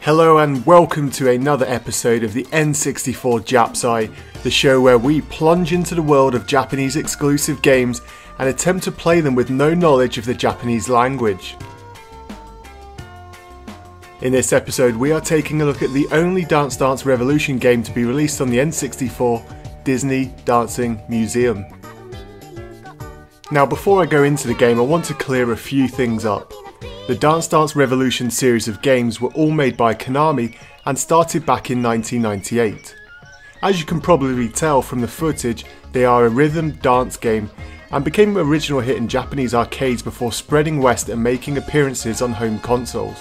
Hello and welcome to another episode of the N64 Japsci, the show where we plunge into the world of Japanese exclusive games and attempt to play them with no knowledge of the Japanese language. In this episode we are taking a look at the only Dance Dance Revolution game to be released on the N64, Disney Dancing Museum. Now before I go into the game I want to clear a few things up. The Dance Dance Revolution series of games were all made by Konami and started back in 1998. As you can probably tell from the footage, they are a rhythm dance game and became an original hit in Japanese arcades before spreading west and making appearances on home consoles.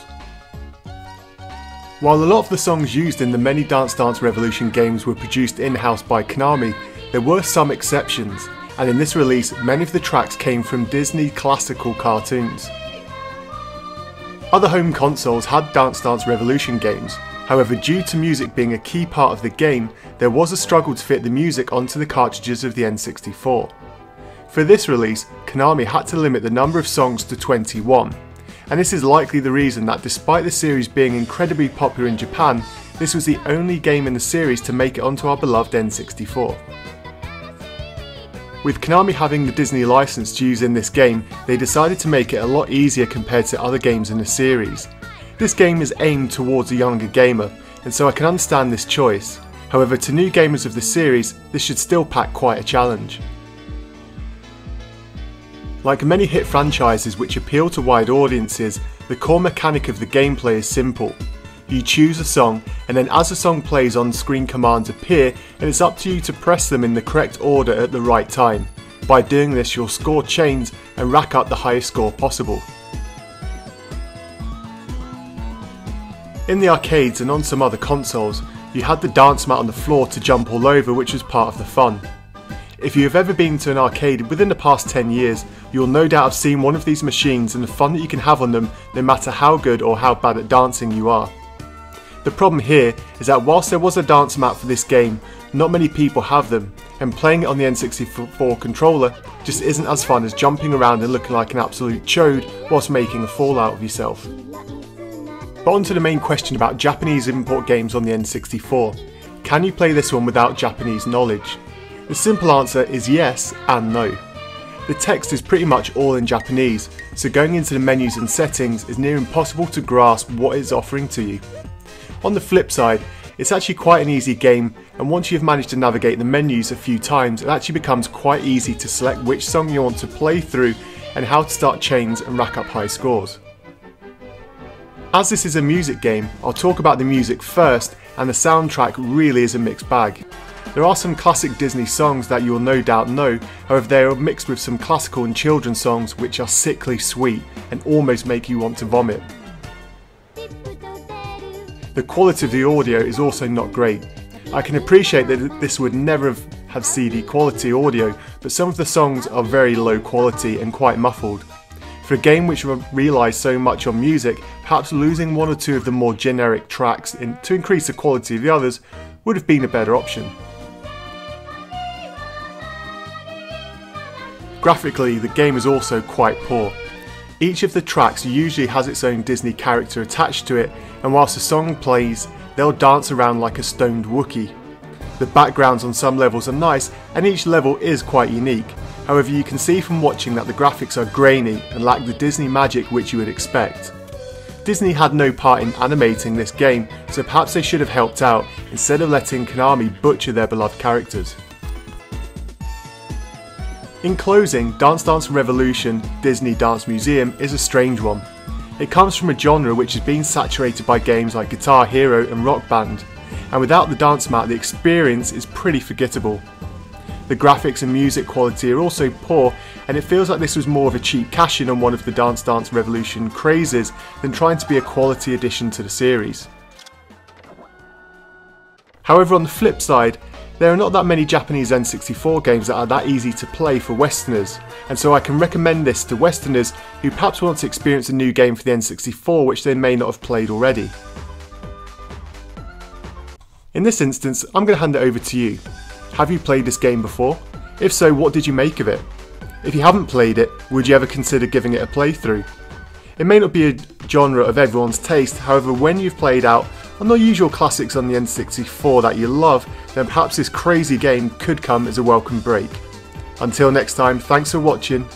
While a lot of the songs used in the many Dance Dance Revolution games were produced in-house by Konami, there were some exceptions, and in this release many of the tracks came from Disney classical cartoons. Other home consoles had Dance Dance Revolution games, however due to music being a key part of the game, there was a struggle to fit the music onto the cartridges of the N64. For this release, Konami had to limit the number of songs to 21, and this is likely the reason that despite the series being incredibly popular in Japan, this was the only game in the series to make it onto our beloved N64. With Konami having the Disney license to use in this game, they decided to make it a lot easier compared to other games in the series. This game is aimed towards a younger gamer, and so I can understand this choice. However, to new gamers of the series, this should still pack quite a challenge. Like many hit franchises which appeal to wide audiences, the core mechanic of the gameplay is simple. You choose a song, and then as the song plays on-screen commands appear, and it's up to you to press them in the correct order at the right time. By doing this you'll score chains and rack up the highest score possible. In the arcades and on some other consoles, you had the dance mat on the floor to jump all over, which was part of the fun. If you have ever been to an arcade within the past 10 years, you'll no doubt have seen one of these machines and the fun that you can have on them no matter how good or how bad at dancing you are. The problem here is that whilst there was a dance mat for this game, not many people have them, and playing it on the N64 controller just isn't as fun as jumping around and looking like an absolute chode whilst making a fool out of yourself. But on to the main question about Japanese import games on the N64. Can you play this one without Japanese knowledge? The simple answer is yes and no. The text is pretty much all in Japanese, so going into the menus and settings is near impossible to grasp what it's offering to you. On the flip side, it's actually quite an easy game, and once you've managed to navigate the menus a few times, it actually becomes quite easy to select which song you want to play through and how to start chains and rack up high scores. As this is a music game, I'll talk about the music first, and the soundtrack really is a mixed bag. There are some classic Disney songs that you will no doubt know, however they are mixed with some classical and children's songs which are sickly sweet and almost make you want to vomit. The quality of the audio is also not great. I can appreciate that this would never have CD quality audio, but some of the songs are very low quality and quite muffled. For a game which relies so much on music, perhaps losing one or two of the more generic tracks to increase the quality of the others would have been a better option. Graphically, the game is also quite poor. Each of the tracks usually has its own Disney character attached to it, and whilst the song plays, they'll dance around like a stoned Wookiee. The backgrounds on some levels are nice, and each level is quite unique. However, you can see from watching that the graphics are grainy and lack the Disney magic which you would expect. Disney had no part in animating this game, so perhaps they should have helped out instead of letting Konami butcher their beloved characters. In closing, Dance Dance Revolution Disney Dance Museum is a strange one. It comes from a genre which has been saturated by games like Guitar Hero and Rock Band, and without the dance mat the experience is pretty forgettable. The graphics and music quality are also poor, and it feels like this was more of a cheap cash-in on one of the Dance Dance Revolution crazes than trying to be a quality addition to the series. However, on the flip side, There are not that many Japanese N64 games that are that easy to play for Westerners, and so I can recommend this to Westerners who perhaps want to experience a new game for the N64 which they may not have played already. In this instance, I'm going to hand it over to you. Have you played this game before? If so, what did you make of it? If you haven't played it, would you ever consider giving it a playthrough? It may not be a genre of everyone's taste, however when you've played out on the usual classics on the N64 that you love, then perhaps this crazy game could come as a welcome break. Until next time, thanks for watching,